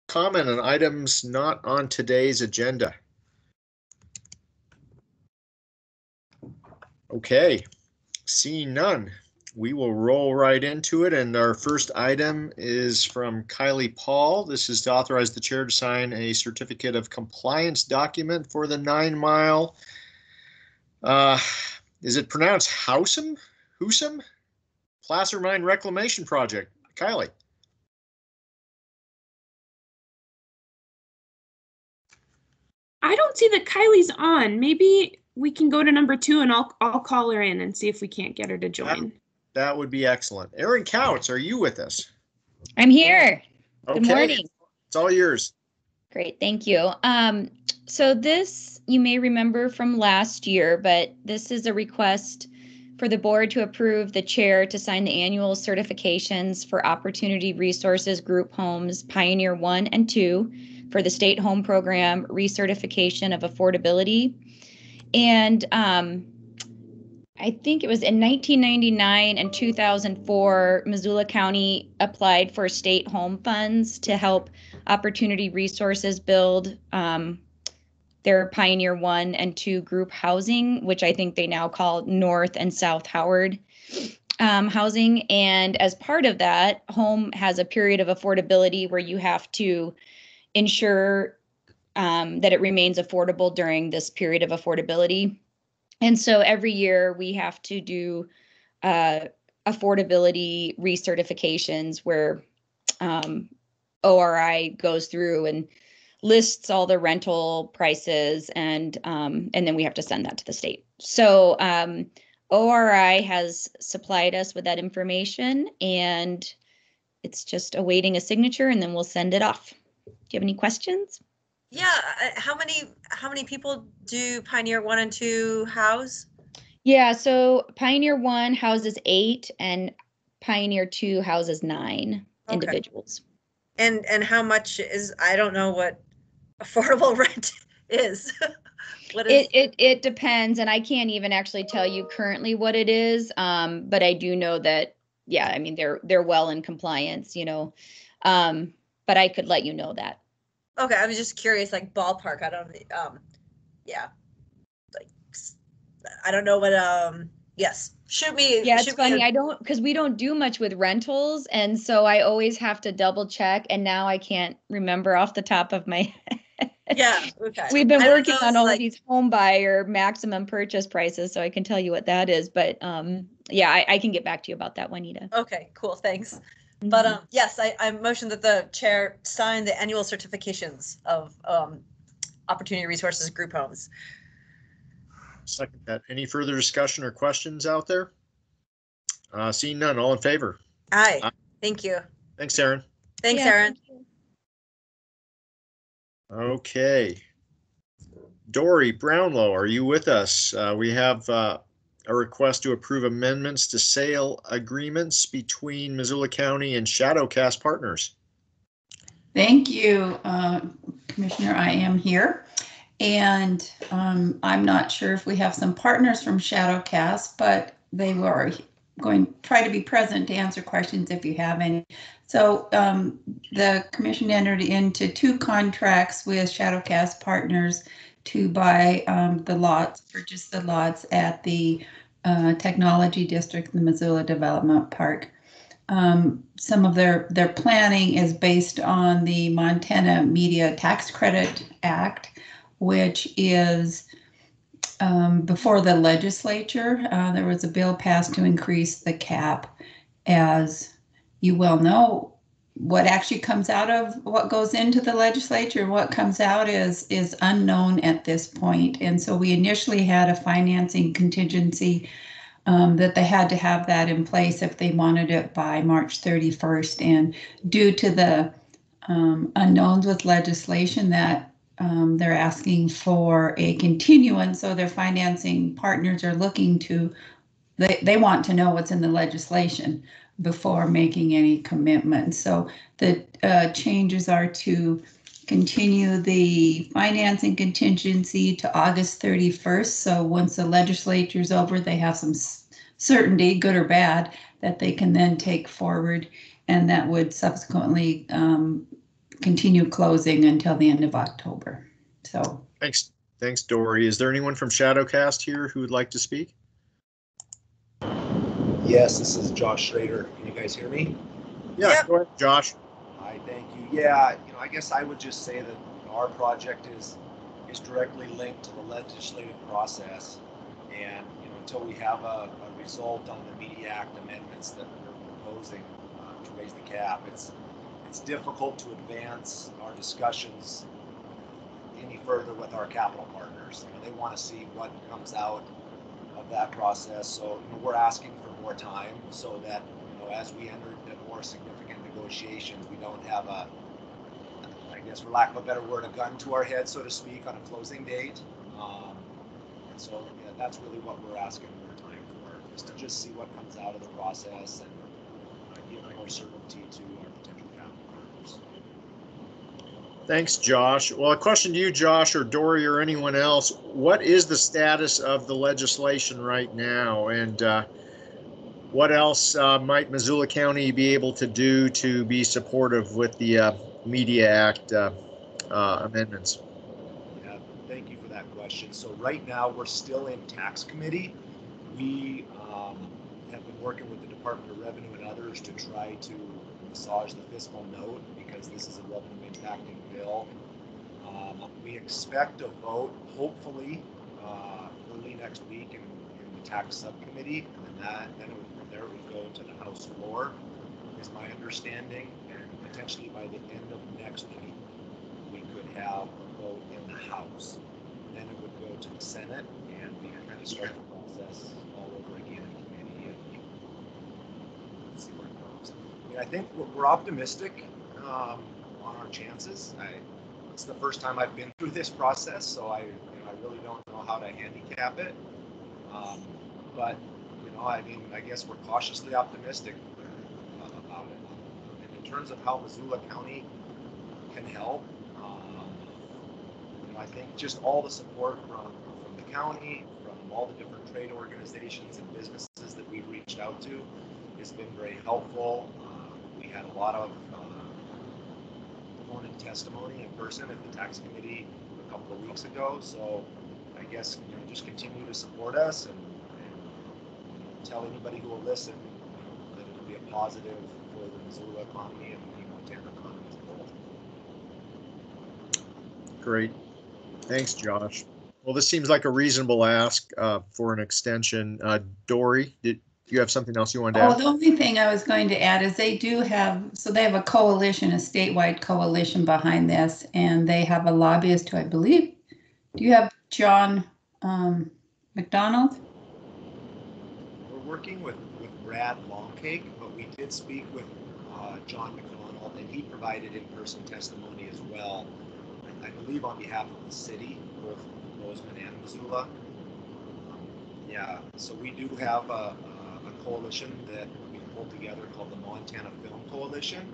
comment on items not on today's agenda? Okay, seeing none, we will roll right into it. And our first item is from Kylie Paul. This is to authorize the chair to sign a certificate of compliance document for the 9 Mile. Is it pronounced Husum? Placer Mine Reclamation Project. Kylie. I don't see that Kylie's on. Maybe we can go to number 2 and I'll call her in and see if we can't get her to join. That would be excellent. Erin Couts, are you with us? I'm here. Okay. Good morning. It's all yours. Great, thank you. So this you may remember from last year, but this is a request for the board to approve the chair to sign the annual certifications for Opportunity Resources Group Homes Pioneer 1 and 2 for the State Home Program recertification of affordability. And I think it was in 1999 and 2004, Missoula County applied for state home funds to help Opportunity Resources build their Pioneer 1 and 2 group housing, which I think they now call North and South Howard housing. And as part of that, home has a period of affordability where you have to ensure that it remains affordable during this period of affordability. And so every year we have to do affordability recertifications where ORI goes through and lists all the rental prices, and then we have to send that to the state. So ORI has supplied us with that information, and it's just awaiting a signature, and then we'll send it off. Do you have any questions? Yeah, how many people do Pioneer 1 and 2 house? Yeah, so Pioneer 1 houses 8 and Pioneer 2 houses 9 individuals. And how much is, I don't know what affordable rent is. What is it depends, and I can't even actually tell you currently what it is, but I do know that, yeah, I mean, they're well in compliance, you know, but I could let you know that. Okay, I was just curious, like ballpark. I don't, yeah, like I don't know what. Yes, shoot me. Yeah, it's funny. Because we don't do much with rentals, and so I always have to double check. And now I can't remember off the top of my head. Yeah, okay. We've been working on all of these home buyer maximum purchase prices, so I can tell you what that is. But yeah, I can get back to you about that, Juanita. Okay, cool. Thanks. But yes, I motion that the chair sign the annual certifications of Opportunity Resources Group Homes. Second that. Any further discussion or questions out there? Seeing none, all in favor? Aye. Thank you. Thanks, Erin. Thanks, Erin. Thank Okay. Dory Brownlow, are you with us? We have a request to approve amendments to sale agreements between Missoula County and Shadowcast Partners. Thank you, Commissioner. I am here, and I'm not sure if we have some partners from Shadowcast, but they were going to try to be present to answer questions if you have any. So the commission entered into 2 contracts with Shadowcast Partners to buy purchase the lots at the Technology District, the Missoula Development Park. Some of their planning is based on the Montana Media Tax Credit Act, which is before the legislature. There was a bill passed to increase the cap. As you well know, what actually comes out of what goes into the legislature and what comes out is unknown at this point. And so we initially had a financing contingency that they had to have that in place if they wanted it by March 31st. And due to the unknowns with legislation that they're asking for a continuance, so their financing partners are looking to, they want to know what's in the legislation before making any commitments. So the changes are to continue the financing contingency to August 31st. So once the legislature's over, they have some certainty, good or bad, that they can then take forward, and that would subsequently continue closing until the end of October. So Thanks, Dory. Is there anyone from Shadowcast here who would like to speak? Yes, this is Josh Schrader. Can you guys hear me? Yeah, Yep. Go ahead, Josh. Hi, thank you. Yeah, I guess I would just say that our project is directly linked to the legislative process, and until we have a result on the Media Act amendments that we're proposing to raise the cap, it's difficult to advance our discussions any further with our capital partners. They want to see what comes out of that process. So we're asking for more time so that as we enter into more significant negotiations, we don't have I guess for lack of a better word, a gun to our head, so to speak, on a closing date. And so yeah, that's really what we're asking more time for, is to just see what comes out of the process and give more certainty to our potential capital partners. Thanks, Josh. Well, a question to you, Josh, or Dory, or anyone else. What is the status of the legislation right now? And what else might Missoula County be able to do to be supportive with the Media Act amendments? Yeah, thank you for that question. So right now we're still in tax committee. We have been working with the Department of Revenue and others to try to massage the fiscal note, because this is a revenue impacting bill. We expect a vote hopefully early next week in the tax subcommittee, and then from there it would go to the House floor, is my understanding, and potentially by the end of next week we could have a vote in the House. Then it would go to the Senate, and we kind of start the process all over again in committee and see where it goes. I think we're optimistic on our chances. It's the first time I've been through this process, so I really don't know how to handicap it. But I guess we're cautiously optimistic about it. And in terms of how Missoula County can help, I think just all the support from the county, from all the different trade organizations and businesses that we've reached out to, has been very helpful. We had a lot of opponent testimony in person at the tax committee a couple of weeks ago. So I guess just continue to support us and tell anybody who will listen that it will be a positive for the Missoula economy and the Montana economy as a whole. Great. Thanks, Josh. Well, this seems like a reasonable ask for an extension. Dory, did you have something else you wanted to add? the only thing I was going to add is they have a coalition, a statewide coalition behind this, and they have a lobbyist who I believe, do you have John McDonald? We're working with Brad Longcake, but we did speak with John McDonald, and he provided in-person testimony as well. I believe on behalf of the city, both Bozeman and Missoula. Yeah, so we do have a coalition that we pulled together called the Montana Film Coalition.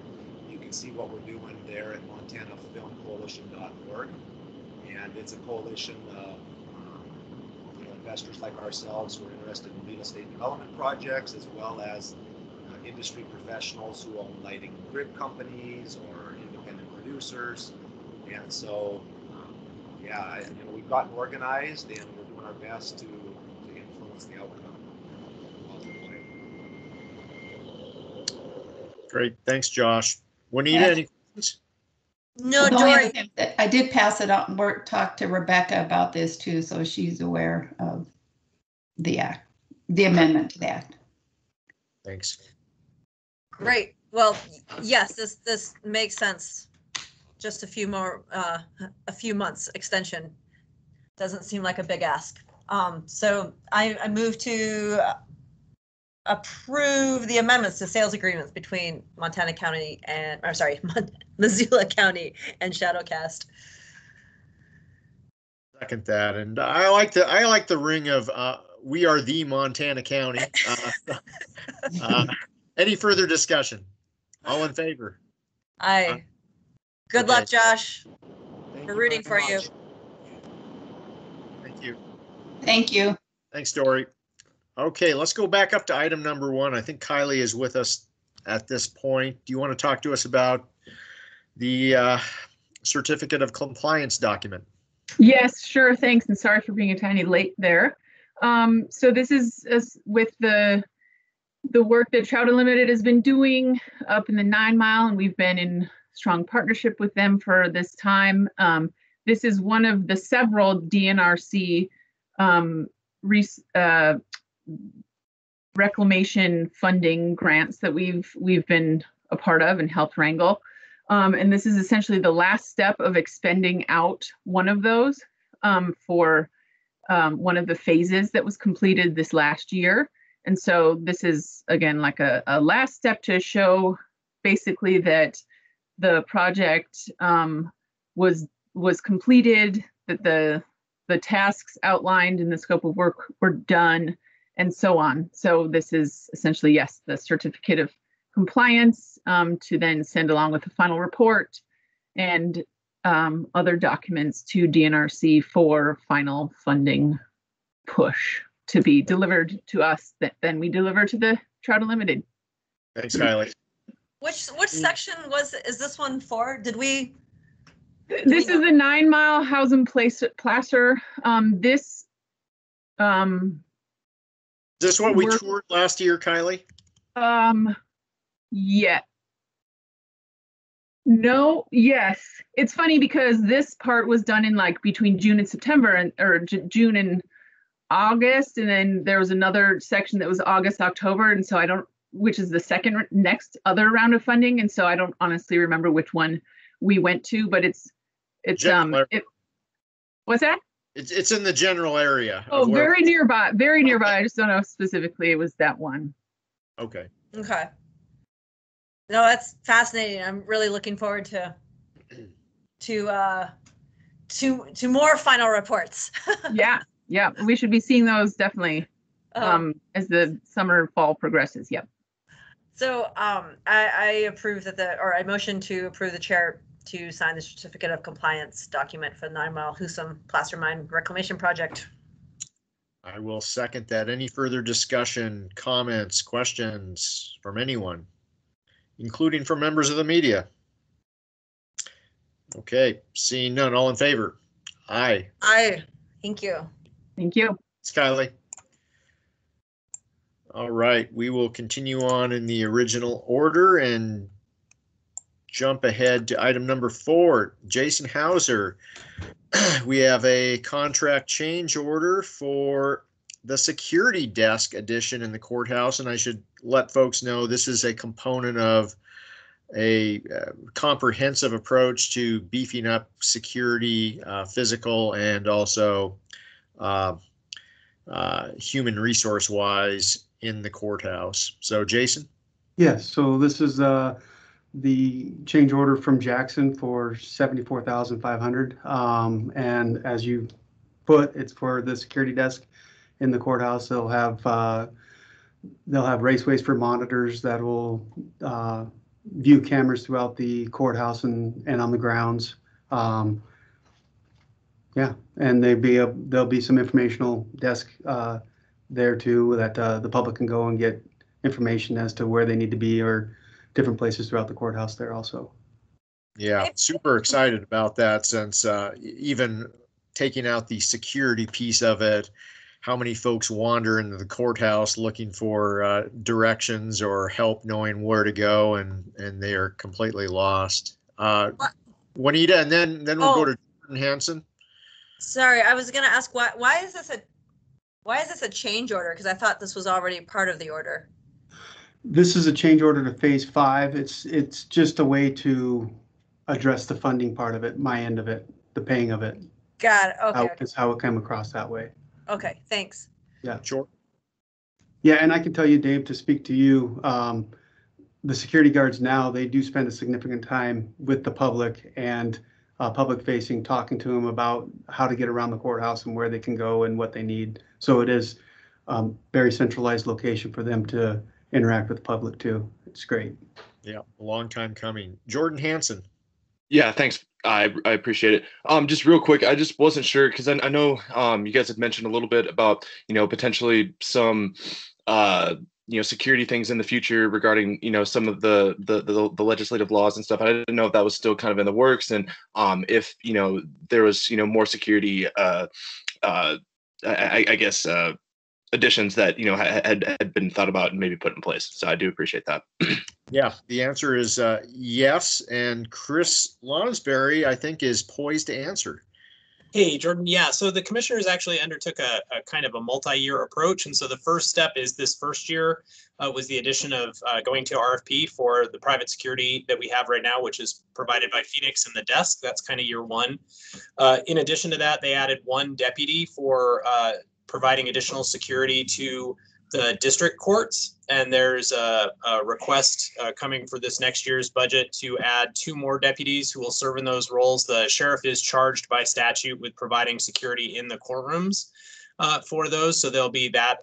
You can see what we're doing there at montanafilmcoalition.org, and it's a coalition of investors like ourselves who are interested in real estate development projects, as well as industry professionals who own lighting and grid companies or independent producers. And so, we've gotten organized, and we're doing our best to influence the outcome. Great. Thanks, Josh. Juanita, any questions? No, The only other Dory. thing that I did pass it on, talk to Rebecca about this too, so she's aware of the act, the amendment to the act. Thanks. Great. Well, yes, this makes sense. Just a few months extension doesn't seem like a big ask. So I move to approve the amendments to sales agreements between Montana County and, Missoula County and Shadowcast. Second that, and I like the ring of we are the Montana County. Any further discussion? All in favor? Aye. Good luck, Josh. We're rooting for you. Thank you. Thank you. Thanks, Dory. Okay, let's go back up to item number 1. I think Kylie is with us at this point. Do you want to talk to us about the certificate of compliance document. Yes, sure. Thanks. And sorry for being a tiny late there. So this is with the work that Trout Unlimited has been doing up in the 9 Mile, and we've been in strong partnership with them for this time. This is one of the several DNRC reclamation funding grants that we've been a part of and helped wrangle. And this is essentially the last step of expending out one of those for one of the phases that was completed this last year. And so this is, again, like a last step to show basically that the project was completed, that the tasks outlined in the scope of work were done, and so on. So this is essentially, yes, the certificate of compliance to then send along with the final report and other documents to DNRC for final funding push to be delivered to us that then we deliver to the Trout Unlimited. Thanks, Kylie. Which section is this one for? This is the 9 Mile Hausen Placer. This Is this what we toured last year, Kylie? Yeah. No, yes. It's funny because this part was done in like between June and September, or June and August, and then there was another section that was August, October, and so which is the next other round of funding, and so I don't honestly remember which one we went to, but it's what's that? It's in the general area. Oh, very nearby. I just don't know specifically. It was that one. Okay. Okay. No, that's fascinating. I'm really looking forward to more final reports. Yeah. We should be seeing those definitely as the summer fall progresses. Yep. So I approve I motion to approve the chair to sign the certificate of compliance document for the 9 Mile Husum Placer Mine Reclamation Project. I will second that. Any further discussion, comments, questions from anyone, including from members of the media? Okay, seeing none, all in favor? Aye. Aye. Thank you. Thank you. It's Kylie. All right, we will continue on in the original order and jump ahead to item number 4. Jason Hauser. We have a contract change order for the security desk addition in the courthouse, and I should let folks know this is a component of a comprehensive approach to beefing up security, physical, and also human resource wise in the courthouse. So Jason? Yes, so this is the change order from Jackson for $74,500. And as you put, it's for the security desk in the courthouse. They'll have raceways for monitors that will view cameras throughout the courthouse and on the grounds. Yeah, and there'll be some informational desk there too that the public can go and get information as to where they need to be or different places throughout the courthouse there also. Yeah, super excited about that, since even taking out the security piece of it, how many folks wander into the courthouse looking for directions or help knowing where to go, and they are completely lost. Juanita, and then we'll go to Jordan Hansen. Sorry, I was going to ask why is this a change order? Because I thought this was already part of the order. This is a change order to phase 5. It's just a way to address the funding part of it, my end of it, the paying of it. Got it. Okay. It's how it came across that way. Okay, thanks. Yeah. Sure. Yeah, and I can tell you, Dave, to speak to you, the security guards now, they do spend a significant time with the public and public facing, talking to them about how to get around the courthouse and where they can go and what they need. So it is very centralized location for them to interact with the public too. It's great. Yeah, a long time coming. Jordan Hansen. Yeah, thanks. I appreciate it. Just real quick, I just wasn't sure because I know you guys had mentioned a little bit about potentially some security things in the future regarding, some of the legislative laws and stuff. I didn't know if that was still kind of in the works, and if, there was, more security, I guess, additions that, had been thought about and maybe put in place. So I do appreciate that. Yeah, the answer is yes. And Chris Lonsberry, I think, is poised to answer. Hey, Jordan. Yeah, so the commissioners actually undertook a kind of a multi-year approach. And so the first step is this first year was the addition of going to RFP for the private security that we have right now, which is provided by Phoenix and the desk. That's kind of year one. In addition to that, they added one deputy for providing additional security to the district courts. And there's a request coming for this next year's budget to add 2 more deputies who will serve in those roles. The sheriff is charged by statute with providing security in the courtrooms for those. So there'll be that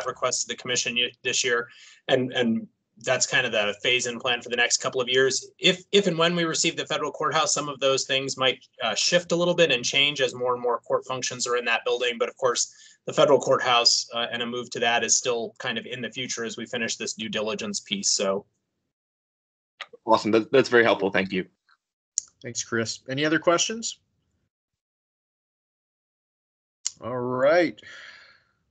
request to the commission this year. And that's kind of the phase-in plan for the next couple of years. If and when we receive the federal courthouse, some of those things might shift a little bit and change as more and more court functions are in that building. But of course, the federal courthouse and a move to that is still kind of in the future as we finish this due diligence piece. So awesome. That's very helpful. Thank you. Thanks, Chris. Any other questions? All right.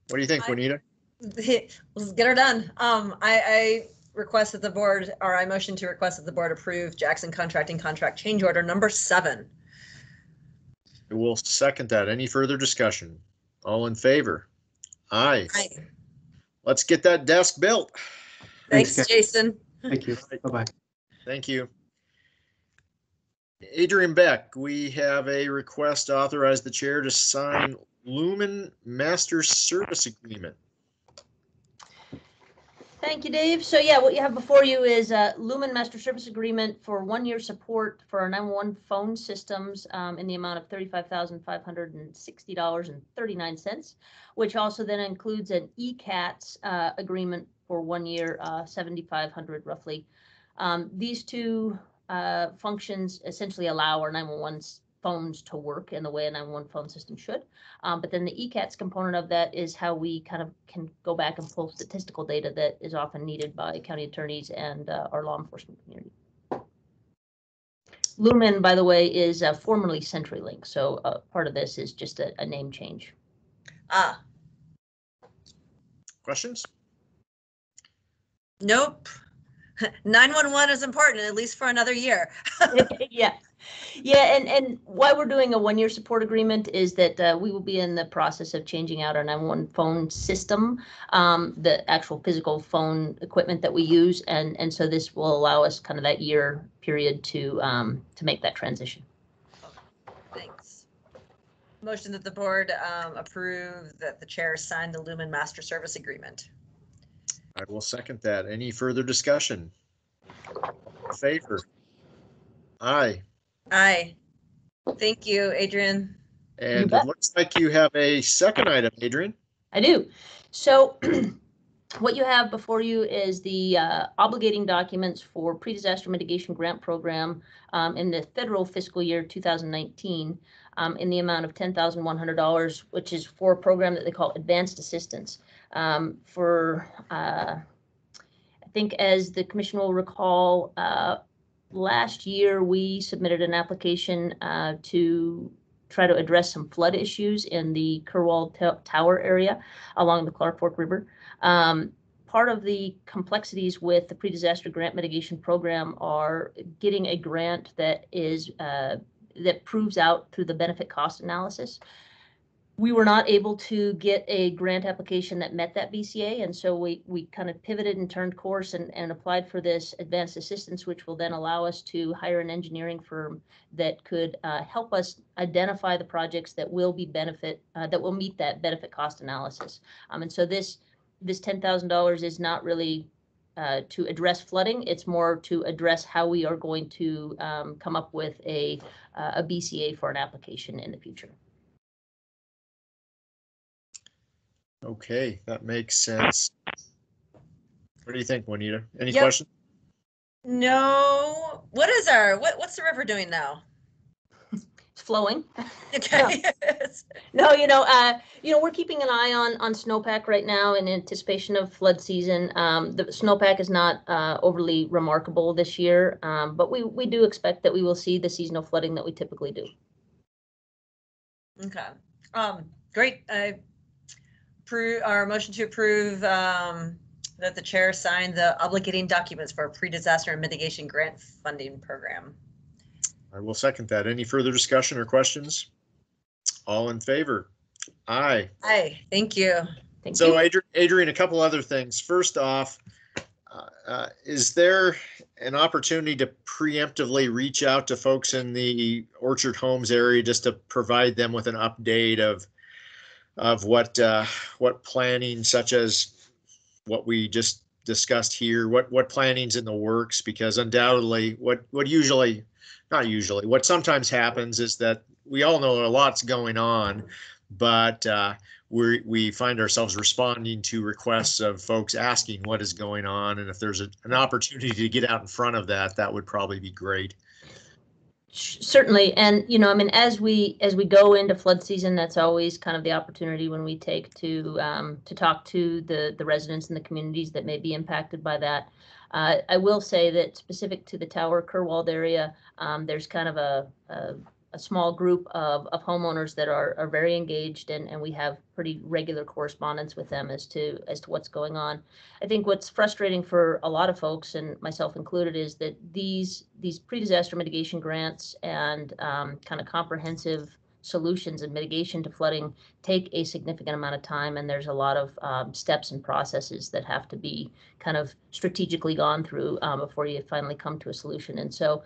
What do you think, Juanita? Let's get her done. I request that the board, or I motion to request that the board approve Jackson Contracting contract change order number 7. I will second that. Any further discussion? All in favor? Aye. Aye. Let's get that desk built. Thanks, Thanks, Jason. Thank you. Bye-bye. Thank you. Adrian Beck, we have a request to authorize the chair to sign Lumen Master Service Agreement. Thank you, Dave. So yeah, what you have before you is a Lumen Master Service Agreement for 1-year support for our 911 phone systems in the amount of $35,560.39, which also then includes an ECATS agreement for 1 year, $7,500 roughly. These two functions essentially allow our 911 phones to work in the way a 911 phone system should. But then the ECATS component of that is how we kind of can go back and pull statistical data that is often needed by county attorneys and our law enforcement community. Lumen, by the way, is formerly CenturyLink, so part of this is just a name change. Questions? Nope. 911 is important, at least for another year. Yeah, and why we're doing a 1-year support agreement is that we will be in the process of changing out our 911 phone system, the actual physical phone equipment that we use, and so this will allow us kind of that year period to make that transition. Thanks. Motion that the board approve that the chair sign the Lumen Master Service Agreement. I will second that. Any further discussion? In favor? Aye. Aye. Thank you, Adrian. And it looks like you have a second item, Adrian. I do. So what you have before you is the obligating documents for pre-disaster mitigation grant program in the federal fiscal year 2019 in the amount of $10,100, which is for a program that they call Advanced Assistance. I think as the commission will recall, last year, we submitted an application to try to address some flood issues in the Kerwald Tower area along the Clark Fork River. Part of the complexities with the pre-disaster grant mitigation program are getting a grant that is that proves out through the benefit cost analysis. We were not able to get a grant application that met that BCA, and so we kind of pivoted and turned course and applied for this advanced assistance, which will then allow us to hire an engineering firm that could help us identify the projects that will be that will meet that benefit cost analysis. And so this $10,000 is not really to address flooding; it's more to address how we are going to come up with a BCA for an application in the future. Okay, that makes sense. What do you think, Juanita? Any questions? No. What's the river doing now? As flowing. Okay. No, we're keeping an eye on snowpack right now in anticipation of flood season. The snowpack is not overly remarkable this year, but we do expect that we will see the seasonal flooding that we typically do. Okay. Great. I approve our motion to approve that the chair sign the obligating documents for a pre-disaster and mitigation grant funding program. I will second that. Any further discussion or questions? All in favor? Aye. Aye. Thank you. Thank So you. Adrian, a couple other things. First off, is there an opportunity to preemptively reach out to folks in the Orchard Homes area just to provide them with an update of what planning, such as what we just discussed here, what planning's in the works? Because undoubtedly, what sometimes happens is that we all know a lot's going on, but we find ourselves responding to requests of folks asking what is going on, and if there's an opportunity to get out in front of that, that would probably be great. Certainly, and as we go into flood season, that's always kind of the opportunity when we take to talk to the residents in the communities that may be impacted by that. I will say that specific to the Tower Kerwald area, there's kind of a small group of homeowners that are very engaged, and we have pretty regular correspondence with them as to what's going on. I think what's frustrating for a lot of folks, and myself included, is that these pre-disaster mitigation grants and kind of comprehensive solutions and mitigation to flooding take a significant amount of time, and there's a lot of steps and processes that have to be kind of strategically gone through before you finally come to a solution. And so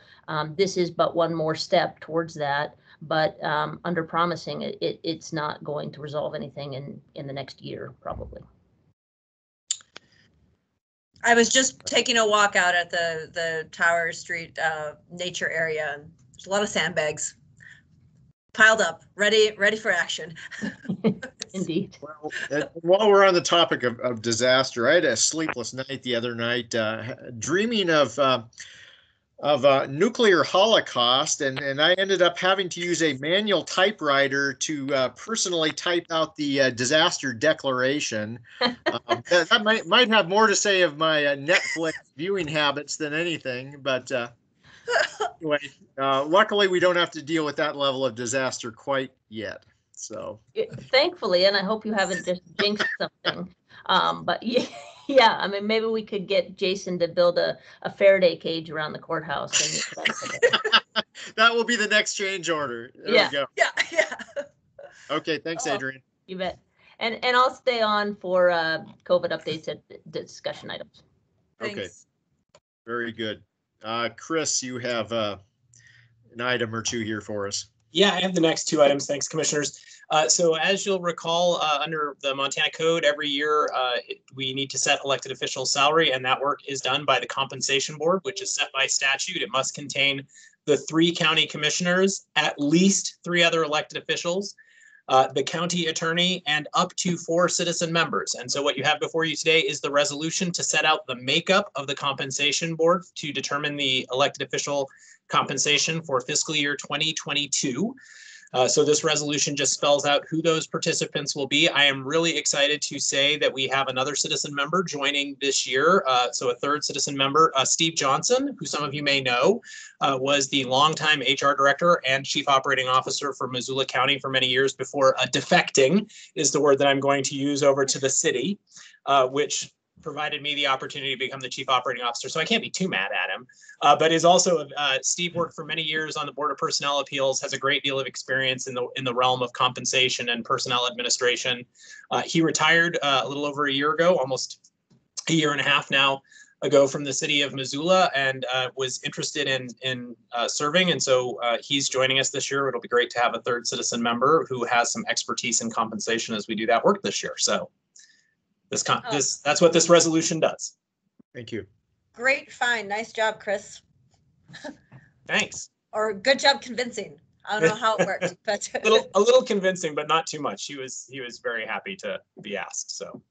this is but one more step towards that, but under promising, it's not going to resolve anything in the next year, probably. I was just taking a walk out at the Tower Street nature area, and there's a lot of sandbags piled up, ready for action. Indeed. Well, while we're on the topic of disaster, I had a sleepless night the other night, dreaming of nuclear holocaust, and I ended up having to use a manual typewriter to personally type out the disaster declaration. That might have more to say of my Netflix viewing habits than anything, but anyway, luckily we don't have to deal with that level of disaster quite yet. So thankfully, and I hope you haven't just jinxed something. But yeah, I mean, maybe we could get Jason to build a Faraday cage around the courthouse. And that will be the next change order. There we go. Yeah. Okay, thanks, Adrian. You bet. And I'll stay on for COVID updates at discussion items. Thanks. Okay, very good. Chris, you have an item or two here for us. Yeah, I have the next two items. Thanks, commissioners. So as you'll recall, under the Montana Code, every year we need to set elected officials' salary, and that work is done by the Compensation Board, which is set by statute. It must contain the 3 county commissioners, at least 3 other elected officials, the county attorney, and up to 4 citizen members. And so what you have before you today is the resolution to set out the makeup of the Compensation Board to determine the elected official compensation for fiscal year 2022. So this resolution just spells out who those participants will be. I am really excited to say that we have another citizen member joining this year. So a 3rd citizen member, Steve Johnson, who some of you may know, was the longtime HR director and chief operating officer for Missoula County for many years before defecting is the word that I'm going to use over to the city, which provided me the opportunity to become the chief operating officer. So I can't be too mad at him, but is also, Steve worked for many years on the Board of Personnel Appeals, has a great deal of experience in the realm of compensation and personnel administration. He retired a little over a year ago, almost a year and a half now ago, from the city of Missoula, and was interested in serving. And so he's joining us this year. It'll be great to have a 3rd citizen member who has some expertise in compensation as we do that work this year. So that's what this resolution does. Thank you. Great find. Nice job, Chris. Thanks. Or good job convincing. I don't know how it worked, but a little convincing, but not too much. He was very happy to be asked. So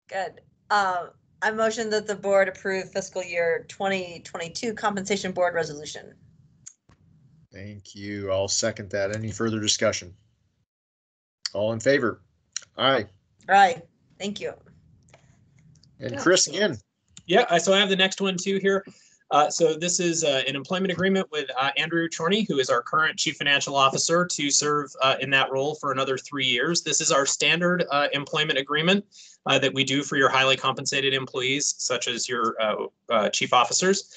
good. I motion that the board approve fiscal year 2022 compensation board resolution. Thank you. I'll second that. Any further discussion? All in favor? Aye. Right. Thank you. And Chris again. Yeah, so I have the next one too here. So this is an employment agreement with Andrew Chorney, who is our current Chief Financial Officer, to serve in that role for another 3 years. This is our standard employment agreement that we do for your highly compensated employees, such as your chief officers.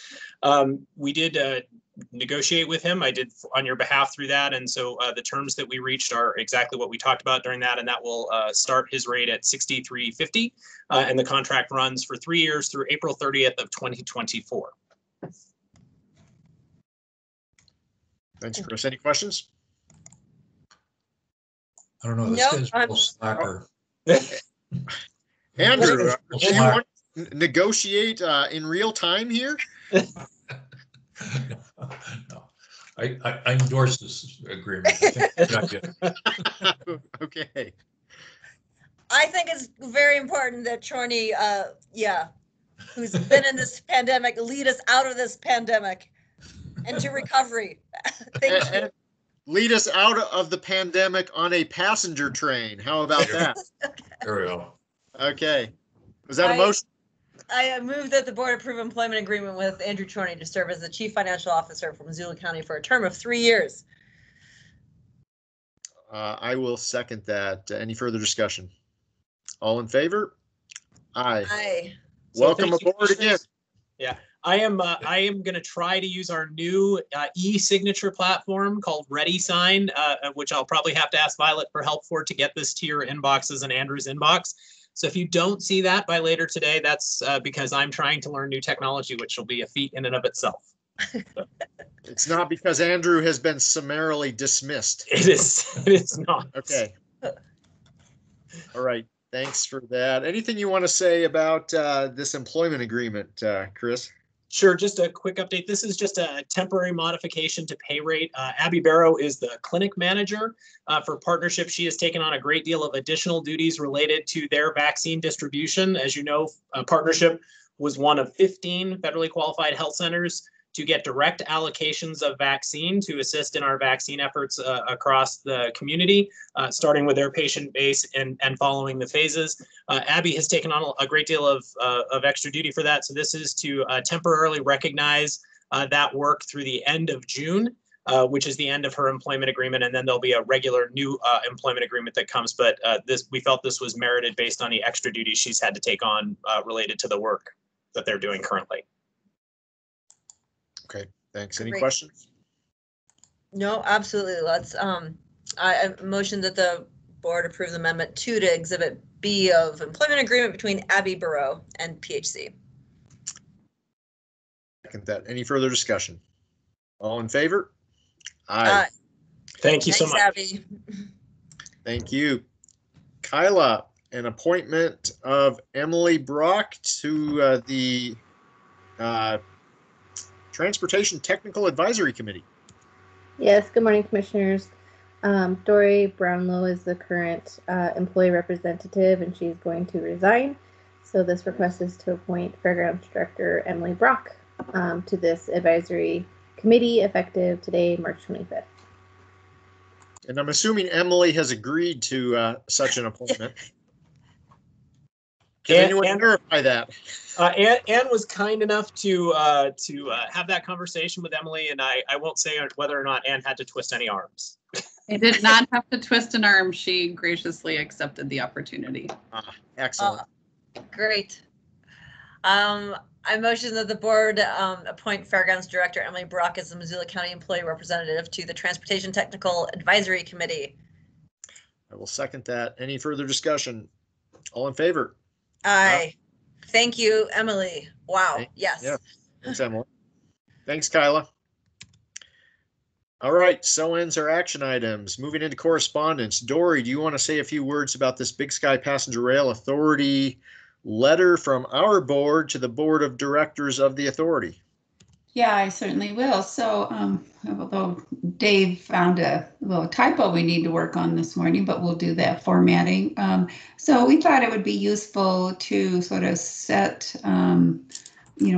We did negotiate with him. I did on your behalf through that. And so the terms that we reached are exactly what we talked about during that. And that will start his rate at $63.50. And the contract runs for 3 years through April 30th of 2024. Thanks, Chris. Any questions? I don't know. This Nope, guy's I'm- real slacker. Andrew, Real do you slack. want to negotiate in real time here? No, I endorse this agreement. I think it's a good idea. Okay. I think it's very important that Chorney, who's been in this pandemic, lead us out of this pandemic and to recovery. Thank you. And lead us out of the pandemic on a passenger train. How about that? There we go. Okay. Was that a I- motion? I move that the board approve employment agreement with Andrew Chorney to serve as the Chief Financial Officer from Missoula County for a term of 3 years. I will second that. Any further discussion? All in favor? Aye. Aye. So Welcome thank you, aboard again. commissioners. Yeah, I am going to try to use our new e-signature platform called ReadySign, which I'll probably have to ask Violet for help for to get this to your inboxes and Andrew's inbox. So if you don't see that by later today, that's because I'm trying to learn new technology, which will be a feat in and of itself. It's not because Andrew has been summarily dismissed. It is not. Okay. All right. Thanks for that. Anything you want to say about this employment agreement, Chris? Sure, just a quick update. This is just a temporary modification to pay rate. Abby Barrow is the clinic manager for partnership. She has taken on a great deal of additional duties related to their vaccine distribution. As you know, partnership was one of 15 federally qualified health centers to get direct allocations of vaccine to assist in our vaccine efforts across the community, starting with their patient base and following the phases. Abby has taken on a great deal of extra duty for that. So this is to temporarily recognize that work through the end of June, which is the end of her employment agreement. And then there'll be a regular new employment agreement that comes. But we felt this was merited based on the extra duties she's had to take on related to the work that they're doing currently. Okay, thanks. Any Great. questions? No, absolutely. Let's, I motion that the board approve the amendment 2 to Exhibit B of employment agreement between Abby Barrow and PHC. Second that. Any further discussion? All in favor? Aye. Aye. Thank you so Thanks, much. Abby. Thank you. Kyla, an appointment of Emily Brock to the Transportation Technical Advisory Committee. Yes, good morning, Commissioners. Dory Brownlow is the current employee representative, and she's going to resign. So this request is to appoint Fairgrounds Director Emily Brock to this advisory committee effective today, March 25th. And I'm assuming Emily has agreed to such an appointment. Can anyone verify that? Anne was kind enough to have that conversation with Emily, and I won't say whether or not Anne had to twist any arms. I did not have to twist an arm. She graciously accepted the opportunity. Excellent. Great. I motion that the board appoint Fairgrounds Director Emily Brock as the Missoula County Employee Representative to the Transportation Technical Advisory Committee. I will second that. Any further discussion? All in favor? Aye. Thank you, Emily. Wow. Yes. Yeah. Thanks, Emily. Thanks, Kyla. All right, so ends our action items. Moving into correspondence. Dory, do you want to say a few words about this Big Sky Passenger Rail Authority letter from our board to the board of directors of the authority? Yeah, I certainly will. So, although Dave found a little typo we need to work on this morning, but we'll do that formatting. So we thought it would be useful to sort of set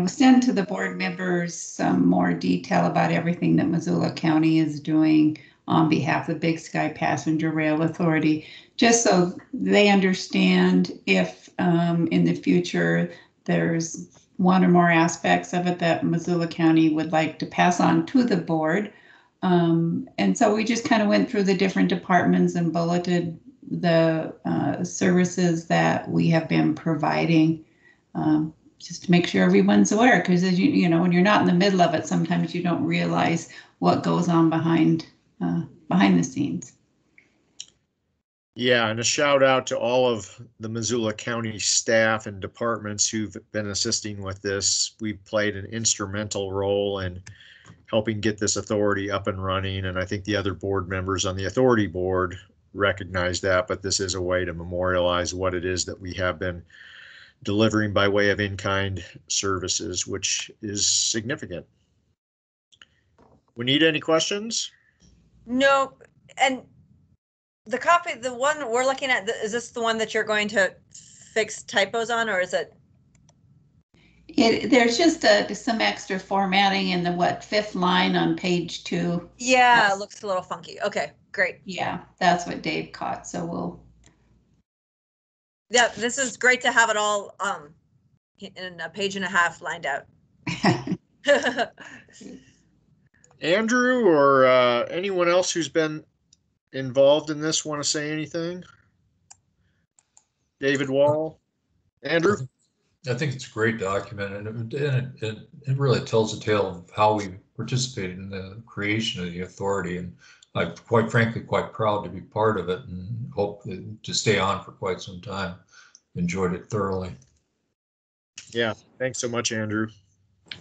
send to the board members some more detail about everything that Missoula County is doing on behalf of Big Sky Passenger Rail Authority, just so they understand if in the future there's one or more aspects of it that Missoula County would like to pass on to the board. And so we just kind of went through the different departments and bulleted the services that we have been providing, just to make sure everyone's aware, because as when you're not in the middle of it, sometimes you don't realize what goes on behind the scenes. Yeah, and a shout out to all of the Missoula County staff and departments who've been assisting with this. We've played an instrumental role in helping get this authority up and running, and I think the other board members on the authority board recognize that, but this is a way to memorialize what it is that we have been delivering by way of in-kind services, which is significant. We need any questions? No, and the copy, the one we're looking at, is this the one that you're going to fix typos on, or is it? There's just some extra formatting in the 5th line on page 2. Yeah, it looks a little funky. Okay, great. Yeah, that's what Dave caught. So we'll. Yeah, this is great to have it all in a page and a half lined out. Andrew or anyone else who's been involved in this want to say anything? David Wall? Andrew? I think it's a great document, and it really tells the tale of how we participated in the creation of the authority. And I'm quite frankly quite proud to be part of it, and hope to stay on for quite some time. Enjoyed it thoroughly. Yeah, thanks so much, Andrew.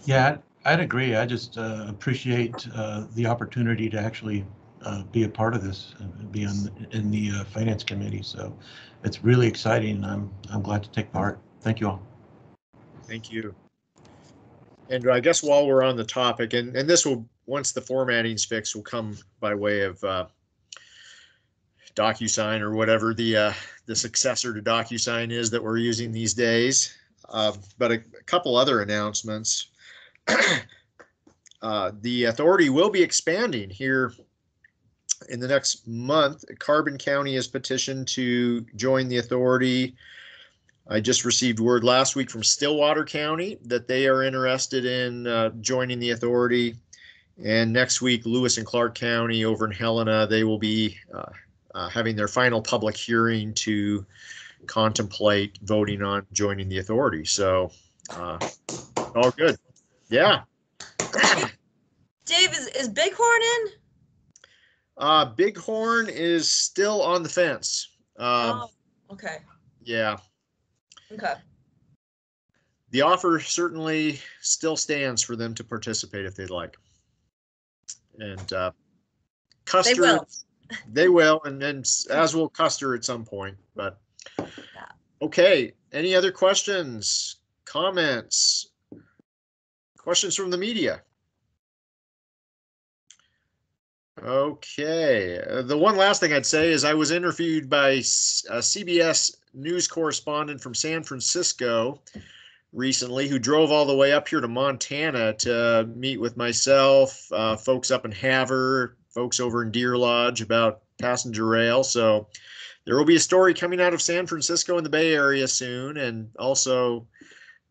Yeah, I'd agree. I just appreciate the opportunity to actually be a part of this and be in the finance committee. So it's really exciting. I'm glad to take part. Thank you all. Thank you. And I guess while we're on the topic, and this will, once the formatting's fixed, will come by way of DocuSign or whatever the successor to DocuSign is that we're using these days. But a couple other announcements. The authority will be expanding here in the next month. Carbon County has petitioned to join the authority. I just received word last week from Stillwater County that they are interested in joining the authority. And next week, Lewis and Clark County over in Helena, they will be having their final public hearing to contemplate voting on joining the authority. So all good. Yeah. Dave, is Bighorn in? Bighorn is still on the fence. Oh, okay. Yeah. Okay. The offer certainly still stands for them to participate if they'd like. And Custer, they will, and as will Custer at some point. But okay, any other questions, comments, questions from the media? Okay, the one last thing I'd say is I was interviewed by a CBS news correspondent from San Francisco recently who drove all the way up here to Montana to meet with myself, folks up in Havre, folks over in Deer Lodge about passenger rail. So there will be a story coming out of San Francisco in the Bay Area soon. And also,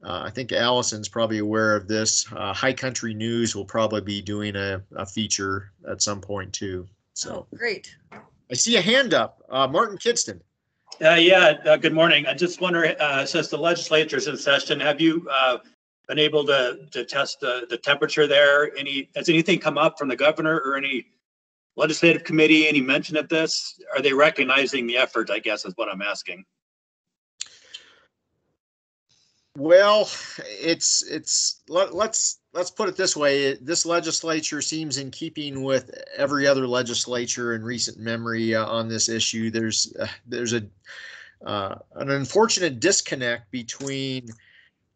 I think Allison's probably aware of this. High Country News will probably be doing a feature at some point too. So great. I see a hand up. Martin Kidston. Good morning. I just wonder, since the legislature's in session, have you been able to test the temperature there? Has anything come up from the governor or any legislative committee, any mention of this? Are they recognizing the effort, I guess, is what I'm asking. Well, let's put it this way. This legislature seems in keeping with every other legislature in recent memory on this issue. There's an unfortunate disconnect between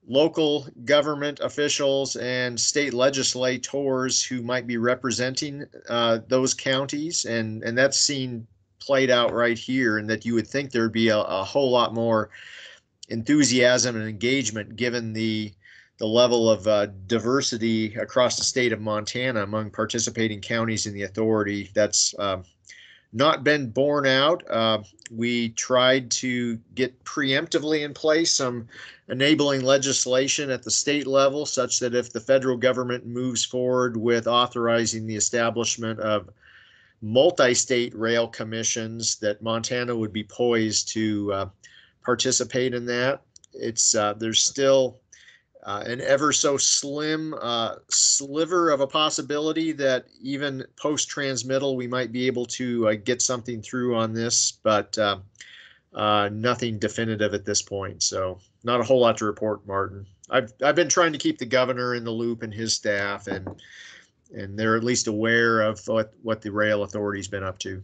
local government officials and state legislators who might be representing those counties, and that's seen played out right here, and that you would think there'd be a whole lot more enthusiasm and engagement given the level of diversity across the state of Montana among participating counties in the authority. That's not been borne out. We tried to get preemptively in place some enabling legislation at the state level, such that if the federal government moves forward with authorizing the establishment of multi-state rail commissions, that Montana would be poised to participate in that. It's there's still an ever so slim sliver of a possibility that even post-transmittal we might be able to get something through on this, but nothing definitive at this point. So not a whole lot to report, Martin. I've been trying to keep the governor in the loop and his staff, and they're at least aware of what the rail authority's been up to.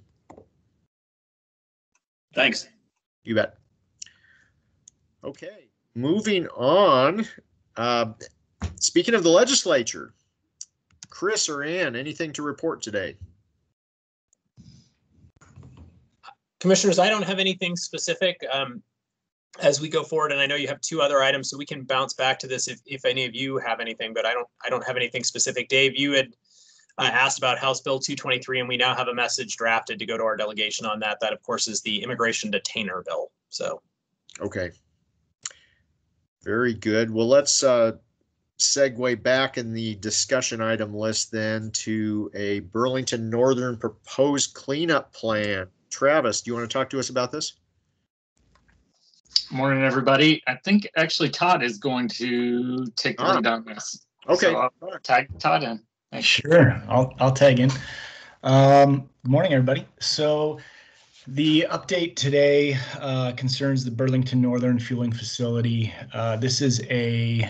Thanks. You bet. Okay, moving on. Speaking of the legislature, Chris or Ann, anything to report today? Commissioners, I don't have anything specific as we go forward, and I know you have two other items, so we can bounce back to this if any of you have anything, but I don't have anything specific. Dave, you had asked about House Bill 223, and we now have a message drafted to go to our delegation on that. That, of course, is the immigration detainer bill. So, okay. Very good. Well, let's segue back in the discussion item list then to a Burlington Northern proposed cleanup plan. Travis, do you want to talk to us about this? Morning, everybody. I think actually Todd is going to take the lead on this. Okay. So I'll tag Todd in. Thanks. Sure. I'll tag in. Good morning, everybody. So the update today concerns the Burlington Northern Fueling Facility. This is a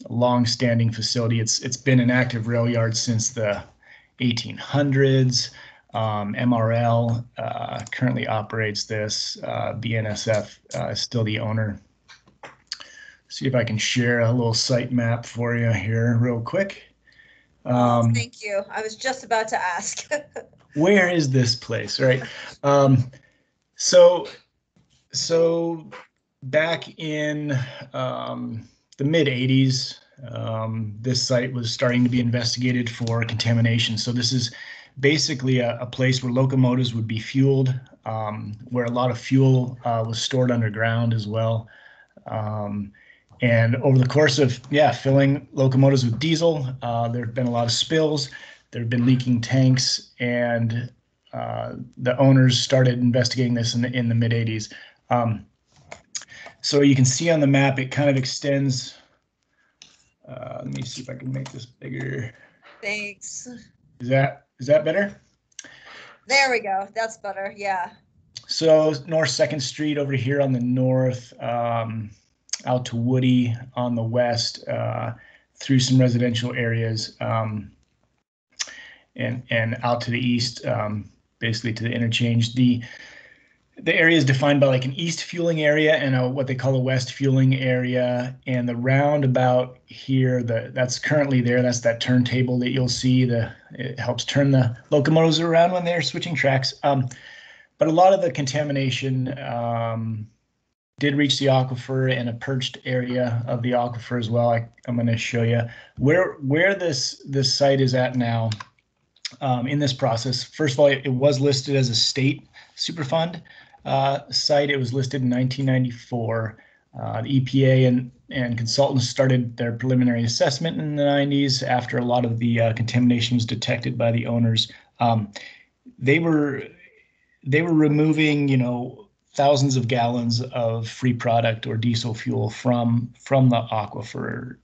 long-standing facility. It's been an active rail yard since the 1800s. MRL currently operates this. BNSF is still the owner. See if I can share a little site map for you here real quick. Thank you. I was just about to ask. Where is this place, right? So back in the mid 80s, this site was starting to be investigated for contamination. So this is basically a place where locomotives would be fueled, where a lot of fuel was stored underground as well. And over the course of, filling locomotives with diesel, there have been a lot of spills. There have been leaking tanks, and the owners started investigating this in the mid 80s. So you can see on the map, it kind of extends. Let me see if I can make this bigger. Thanks. Is that better? There we go. That's better. Yeah. So North 2nd Street over here on the north, out to Woody on the west, through some residential areas, and out to the east, basically to the interchange. The area is defined by like an east fueling area and what they call a west fueling area. And the roundabout here, that's currently there. That's that turntable that you'll see. It helps turn the locomotives around when they're switching tracks. But a lot of the contamination did reach the aquifer and a perched area of the aquifer as well. I'm going to show you where this site is at now in this process. First of all, it was listed as a state Superfund site. It was listed in 1994. The EPA and consultants started their preliminary assessment in the 90s after a lot of the contamination was detected by the owners. They were removing, thousands of gallons of free product or diesel fuel from the aquifer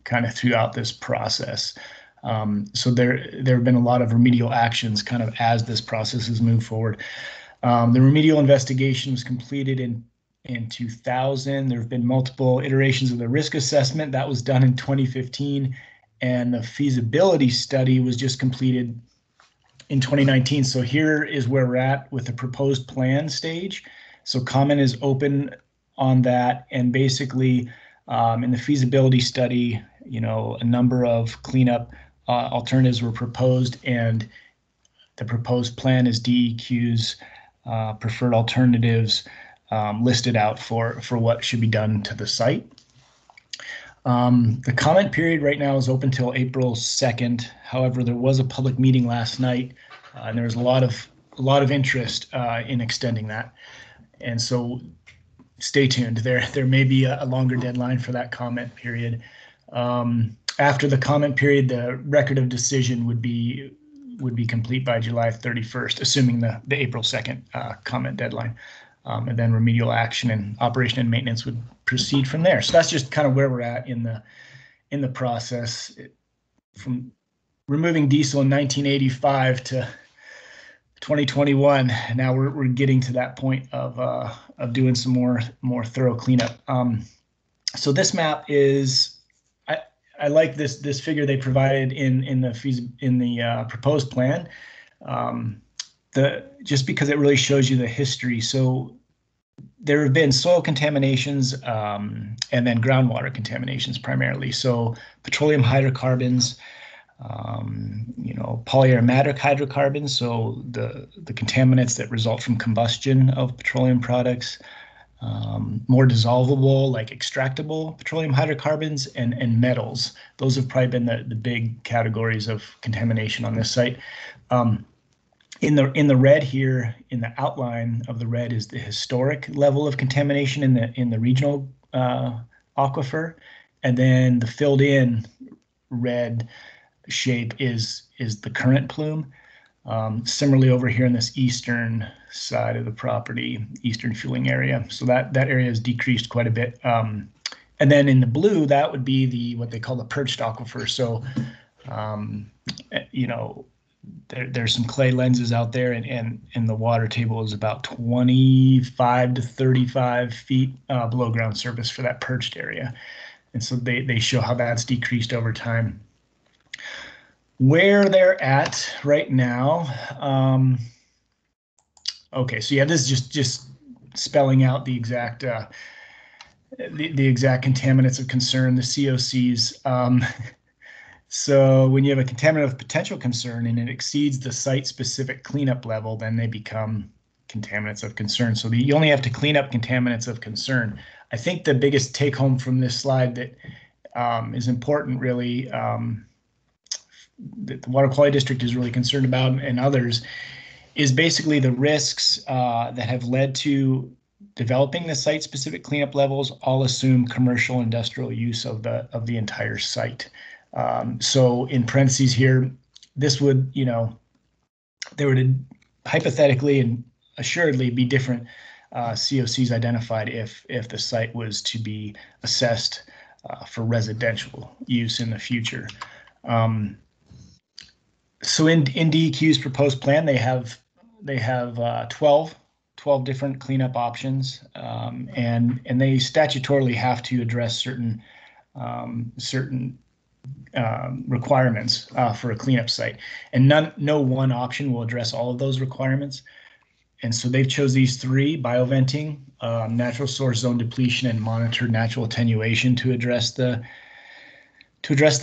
kind of throughout this process. So there have been a lot of remedial actions kind of as this process has moved forward. The remedial investigation was completed in 2000. There have been multiple iterations of the risk assessment that was done in 2015, and the feasibility study was just completed in 2019. So here is where we're at with the proposed plan stage. So comment is open on that, and basically in the feasibility study, a number of cleanup alternatives were proposed, and the proposed plan is DEQ's preferred alternatives listed out for what should be done to the site. The comment period right now is open till April 2nd. However, there was a public meeting last night, and there was a lot of interest in extending that. And so stay tuned. There may be a longer deadline for that comment period. After the comment period, the record of decision would be complete by July 31st, assuming the April 2nd comment deadline. And then remedial action and operation and maintenance would proceed from there. So that's just kind of where we're at in the process. From removing diesel in 1985 to 2021, now we're getting to that point of doing some more thorough cleanup. So this map is, I like this figure they provided in the proposed plan. Just because it really shows you the history. So there have been soil contaminations and then groundwater contaminations primarily. So petroleum hydrocarbons, polyaromatic hydrocarbons, so the contaminants that result from combustion of petroleum products, more dissolvable, like extractable petroleum hydrocarbons, and metals. Those have probably been the big categories of contamination on this site. In the red here, in the outline of the red, is the historic level of contamination in the regional aquifer, and then the filled in red shape is the current plume. Similarly, over here in this eastern side of the property, eastern fueling area, so that area has decreased quite a bit. And then in the blue, that would be what they call the perched aquifer. So, there's some clay lenses out there, and the water table is about 25 to 35 feet below ground surface for that perched area. And so they show how that's decreased over time. Where they're at right now, okay, so yeah, this is just spelling out the exact the exact contaminants of concern, the COCs. So when you have a contaminant of potential concern and it exceeds the site-specific cleanup level, then they become contaminants of concern. So you only have to clean up contaminants of concern. I think the biggest take-home from this slide that is important, really, that the Water Quality District is really concerned about, and others, is basically the risks that have led to developing the site-specific cleanup levels all assume commercial industrial use of the entire site. So in parentheses here, this would, there would hypothetically and assuredly be different COCs identified if the site was to be assessed for residential use in the future. So in DEQ's proposed plan, they have 12 different cleanup options, and they statutorily have to address certain requirements for a cleanup site, and no one option will address all of those requirements. And so they've chose these three: bioventing, natural source zone depletion, and monitored natural attenuation to address the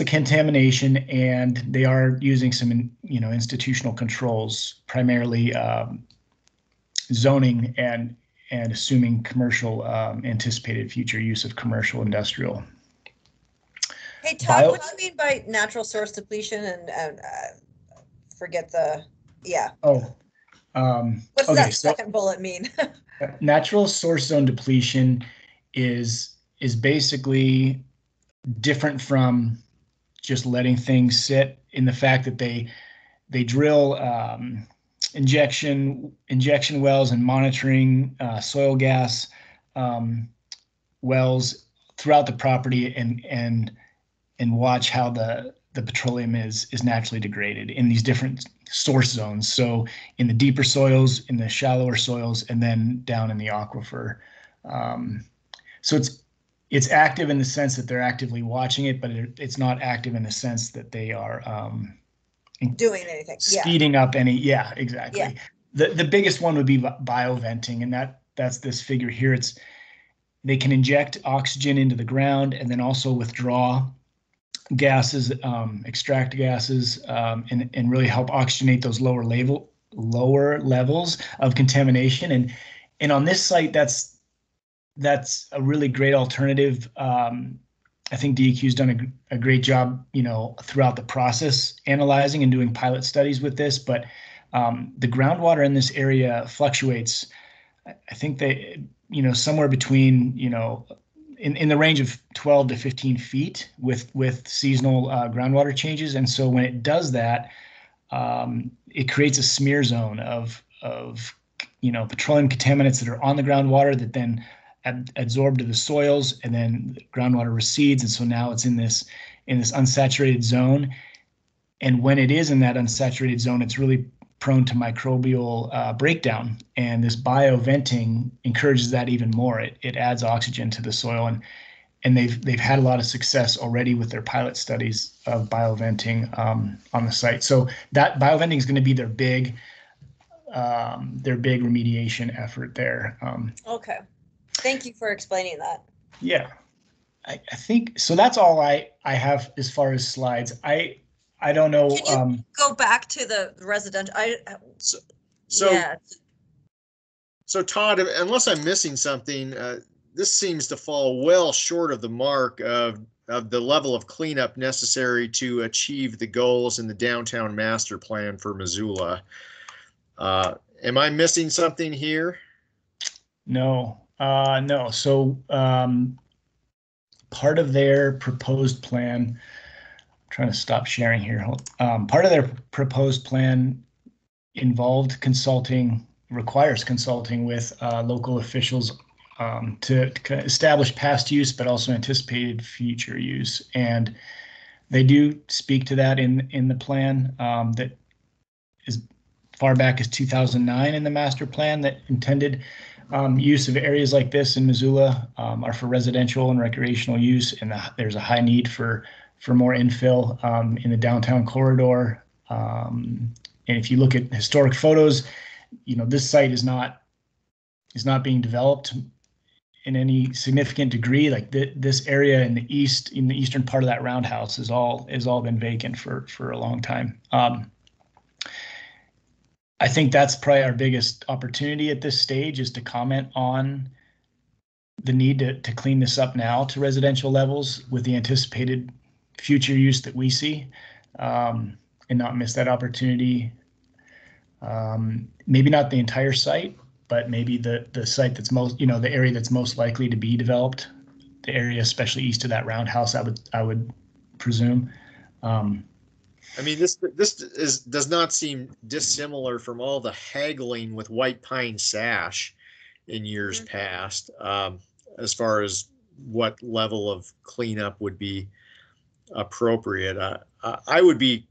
contamination. And they are using some institutional controls, primarily zoning and assuming commercial anticipated future use of commercial industrial. Hey, Todd, what do you mean by natural source depletion and forget the, yeah. Oh. What's that second bullet mean? Natural source zone depletion is basically different from just letting things sit, in the fact that they drill injection wells and monitoring soil gas wells throughout the property, and watch how the petroleum is naturally degraded in these different source zones. So in the deeper soils, in the shallower soils, and then down in the aquifer. So it's active in the sense that they're actively watching it, but it's not active in the sense that they are doing anything, speeding up any. Yeah, exactly. Yeah. The biggest one would be bioventing, and that's this figure here. They can inject oxygen into the ground and then also withdraw gases, extract gases, and really help oxygenate those lower levels of contamination. And on this site, that's that's a really great alternative. I think DEQ's done a great job, throughout the process, analyzing and doing pilot studies with this. But the groundwater in this area fluctuates. I think they, somewhere between, in the range of 12 to 15 feet with seasonal groundwater changes. And so when it does that, it creates a smear zone of petroleum contaminants that are on the groundwater that then absorb to the soils, and then the groundwater recedes, and so now it's in this unsaturated zone. And when it is in that unsaturated zone, it's really prone to microbial breakdown, and this bioventing encourages that even more. It adds oxygen to the soil, and they've had a lot of success already with their pilot studies of bioventing on the site. So that bioventing is going to be their big remediation effort there. Okay. Thank you for explaining that. Yeah, I think so. That's all I have as far as slides. I don't know. Can you go back to the residential? So Todd, unless I'm missing something, this seems to fall well short of the mark of the level of cleanup necessary to achieve the goals in the downtown master plan for Missoula. Am I missing something here? No. No. So part of their proposed plan, I'm trying to stop sharing here. Part of their proposed plan requires consulting with local officials to establish past use, but also anticipated future use. And they do speak to that in the plan that is far back as 2009 in the master plan that intended use of areas like this in Missoula are for residential and recreational use, and there's a high need for more infill in the downtown corridor. And if you look at historic photos, this site is not being developed in any significant degree. Like this area in the eastern part of that roundhouse is all been vacant for a long time. I think that's probably our biggest opportunity at this stage, is to comment on the need to clean this up now to residential levels with the anticipated future use that we see, and not miss that opportunity. Maybe not the entire site, but maybe the site that's most, the area that's most likely to be developed, the area especially east of that roundhouse, I would presume. I mean, this does not seem dissimilar from all the haggling with white pine sash in years past, as far as what level of cleanup would be appropriate. I would be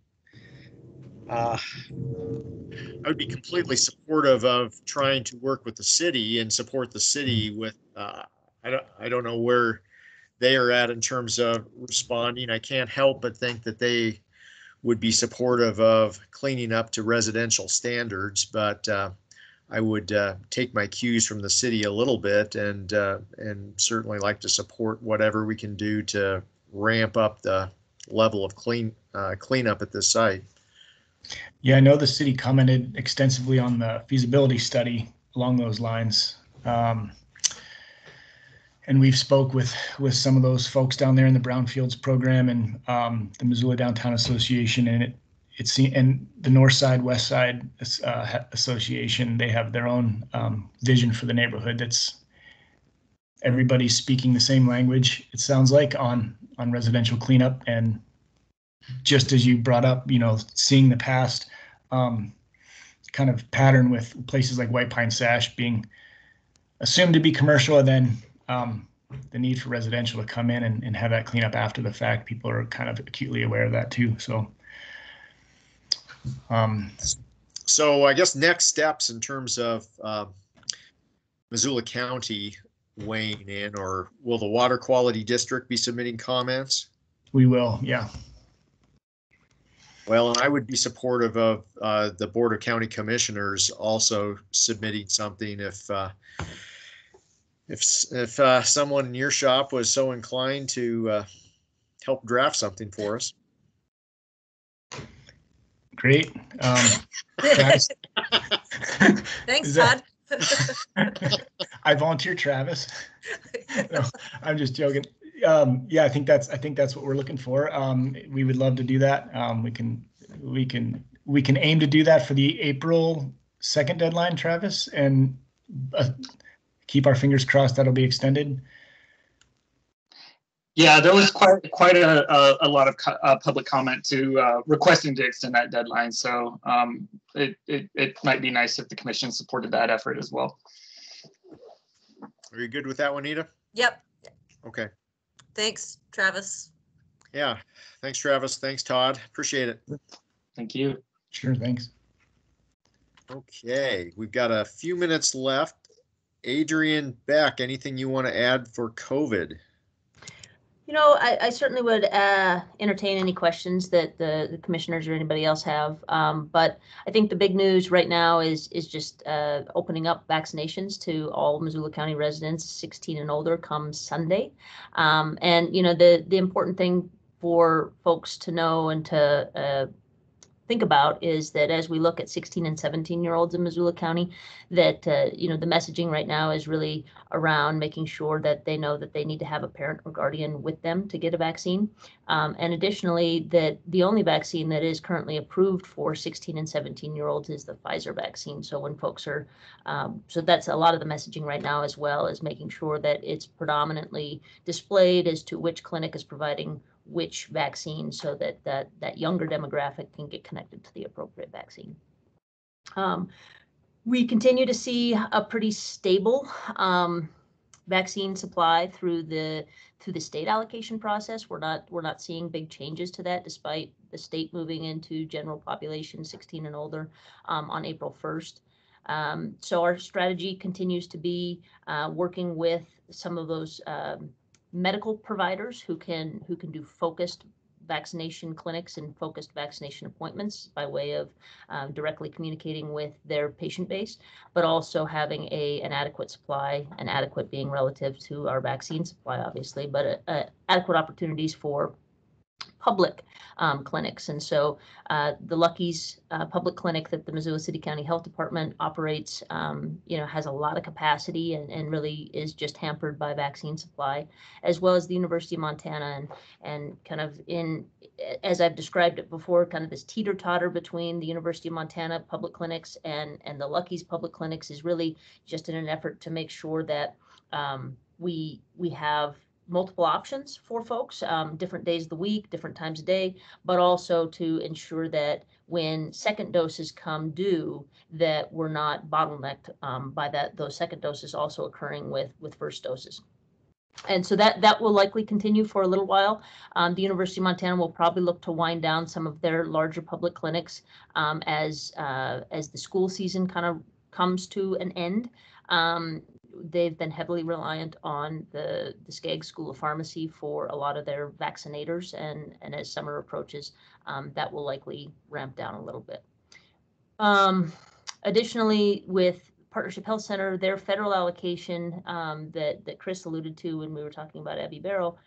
completely supportive of trying to work with the city and support the city with. I don't know where they are at in terms of responding. I can't help but think that they would be supportive of cleaning up to residential standards, but I would take my cues from the city a little bit, and certainly like to support whatever we can do to ramp up the level of cleanup at this site. Yeah, I know the city commented extensively on the feasibility study along those lines. And we've spoke with some of those folks down there in the Brownfields program and the Missoula Downtown Association, and and the North Side, West Side Association. They have their own vision for the neighborhood. That's everybody's speaking the same language, it sounds like, on residential cleanup. And just as you brought up, seeing the past kind of pattern with places like White Pine Sash being assumed to be commercial, and then the need for residential to come in and have that cleanup after the fact. People are kind of acutely aware of that too. So I guess next steps in terms of Missoula County weighing in, or will the Water Quality District be submitting comments? We will, yeah. Well, and I would be supportive of the Board of County Commissioners also submitting something if someone in your shop was so inclined to help draft something for us. Great. Thanks, Todd. I volunteer, Travis. No, I'm just joking. Yeah, I think that's what we're looking for. We would love to do that. We can aim to do that for the April 2nd deadline, Travis, and keep our fingers crossed that'll be extended. Yeah, there was quite a lot of public comment to requesting to extend that deadline. So it might be nice if the commission supported that effort as well. Are you good with that one, Ida? Yep. Okay. Thanks, Travis. Yeah. Thanks, Travis. Thanks, Todd. Appreciate it. Thank you. Sure. Thanks. Okay. We've got a few minutes left. Adrian Beck, anything you want to add for COVID? You know, I certainly would entertain any questions that the commissioners or anybody else have. But I think the big news right now is just opening up vaccinations to all Missoula County residents 16 and older come Sunday. And, you know, the important thing for folks to know and to think about is that as we look at 16 and 17-year-olds in Missoula County, that, you know, the messaging right now is really around making sure that they know that they need to have a parent or guardian with them to get a vaccine. And additionally, that the only vaccine that is currently approved for 16 and 17-year-olds is the Pfizer vaccine. So when folks are, so that's a lot of the messaging right now, as well as making sure that it's predominantly displayed as to which clinic is providing which vaccine, so that that younger demographic can get connected to the appropriate vaccine. We continue to see a pretty stable vaccine supply through the state allocation process. We're not seeing big changes to that, despite the state moving into general population 16 and older on April 1st. So our strategy continues to be working with some of those medical providers who can do focused vaccination clinics and focused vaccination appointments by way of directly communicating with their patient base, but also having an adequate supply, and adequate being relative to our vaccine supply, obviously, but adequate opportunities for public clinics. And so the Lucky's public clinic that the Missoula City County Health Department operates, you know, has a lot of capacity and really is just hampered by vaccine supply, as well as the University of Montana, and kind of as I've described it before, kind of this teeter-totter between the University of Montana public clinics and the Lucky's public clinics is really just in an effort to make sure that we have multiple options for folks, different days of the week, different times of day, but also to ensure that when second doses come due, that we're not bottlenecked by those second doses also occurring with first doses. And so that will likely continue for a little while. The University of Montana will probably look to wind down some of their larger public clinics as the school season kind of comes to an end. They've been heavily reliant on the Skaggs School of Pharmacy for a lot of their vaccinators, and as summer approaches, that will likely ramp down a little bit. Additionally, with Partnership Health Center, their federal allocation that Chris alluded to when we were talking about Abbey Barrow,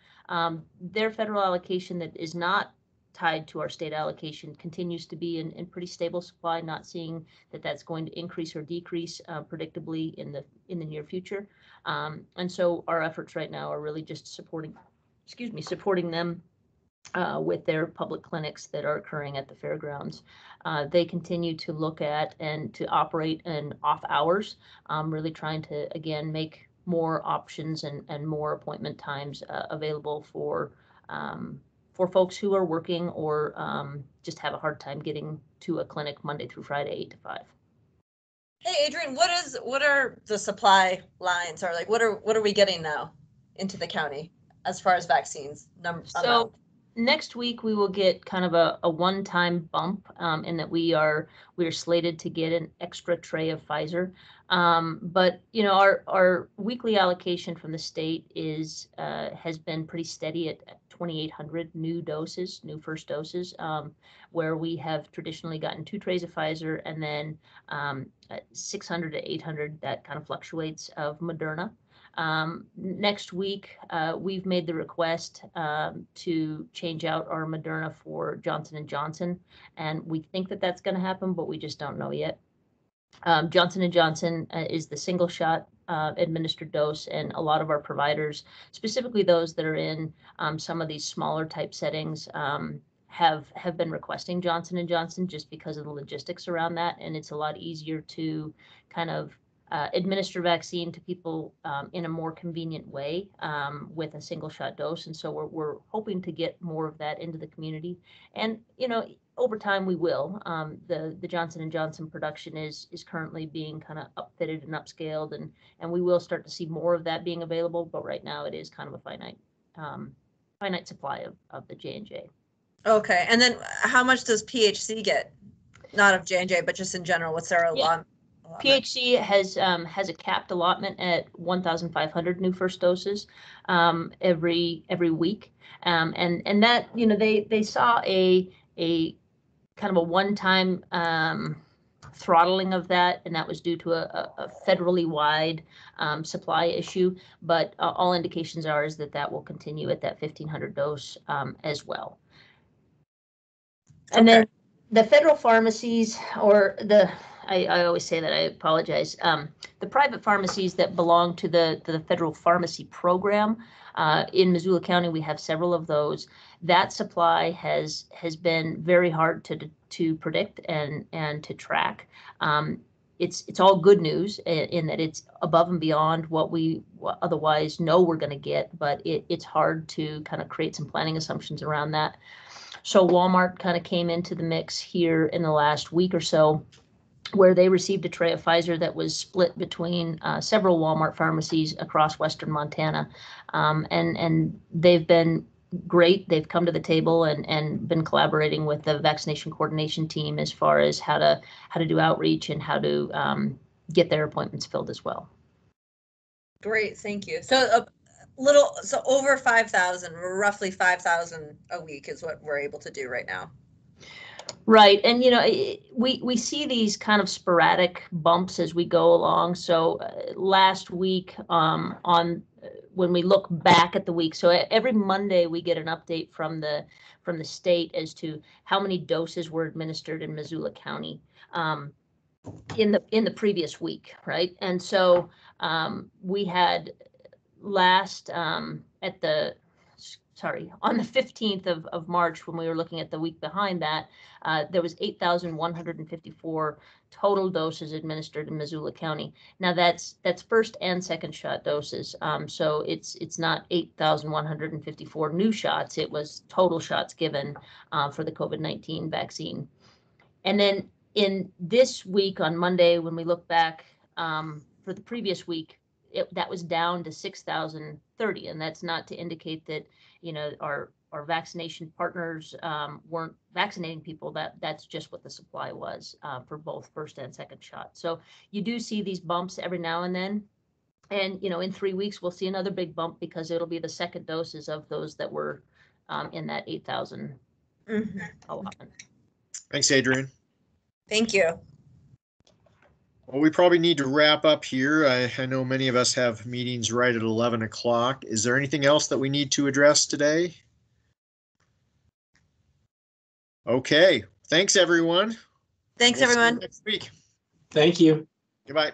their federal allocation that is not tied to our state allocation continues to be in pretty stable supply, not seeing that that's going to increase or decrease predictably in the near future. And so our efforts right now are really just supporting them with their public clinics that are occurring at the fairgrounds. They continue to look at and to operate in off hours, really trying to, again, make more options and more appointment times available for folks who are working or just have a hard time getting to a clinic Monday through Friday, 8 to 5. Hey, Adrian, what are the supply lines, or like what are we getting now into the county as far as vaccines So next week we will get kind of a one-time bump in that we are slated to get an extra tray of Pfizer. But you know, our weekly allocation from the state has been pretty steady at 2,800 new first doses, where we have traditionally gotten 2 trays of Pfizer, and then 600 to 800, that kind of fluctuates, of Moderna. Next week, we've made the request to change out our Moderna for Johnson & Johnson, and we think that that's going to happen, but we just don't know yet. Johnson & Johnson is the single shot administered dose, and a lot of our providers, specifically those that are in some of these smaller type settings, have been requesting Johnson & Johnson just because of the logistics around that, and it's a lot easier to kind of administer vaccine to people in a more convenient way with a single shot dose. And so we're hoping to get more of that into the community. And, you know, over time we will. The Johnson & Johnson production is currently being kind of upfitted and upscaled, and we will start to see more of that being available. But right now it is kind of a finite supply of the J&J. Okay, and then how much does PHC get? Not of J&J, but just in general, what's their allotment? PHC has a capped allotment at 1,500 new first doses every week, and that, you know, they saw a kind of a one-time throttling of that, and that was due to a federally wide supply issue. But all indications are is that will continue at that 1,500 dose as well. And then the federal pharmacies, or I always say that, I apologize. The private pharmacies that belong to the federal pharmacy program in Missoula County, we have several of those. That supply has been very hard to predict and to track. It's all good news in that it's above and beyond what we otherwise know we're going to get, but it's hard to kind of create some planning assumptions around that. So Walmart kind of came into the mix here in the last week or so, where they received a tray of Pfizer that was split between several Walmart pharmacies across Western Montana. And they've been great. They've come to the table and been collaborating with the vaccination coordination team as far as how to do outreach and how to get their appointments filled as well. Great, thank you. So so over 5,000, roughly 5,000 a week is what we're able to do right now. Right, and you know, we see these kind of sporadic bumps as we go along. So last week, when we look back at the week, so every Monday we get an update from the state as to how many doses were administered in Missoula County in the previous week, right? And so we had on the 15th of March, when we were looking at the week behind that, there was 8,154 total doses administered in Missoula County. Now that's first and second shot doses. So it's not 8,154 new shots. It was total shots given for the COVID-19 vaccine. And then in this week on Monday, when we look back for the previous week, that was down to 6,030, and that's not to indicate that, you know, our vaccination partners weren't vaccinating people. That's just what the supply was for both first and second shot. So you do see these bumps every now and then, and you know, in 3 weeks we'll see another big bump because it'll be the second doses of those that were in that 8,000 allotment. Thanks, Adrian. Thank you. Well, we probably need to wrap up here. I know many of us have meetings right at 11 o'clock. Is there anything else that we need to address today? Okay. Thanks, everyone. Thanks, We'll see you everyone. next week. Thank you. Goodbye.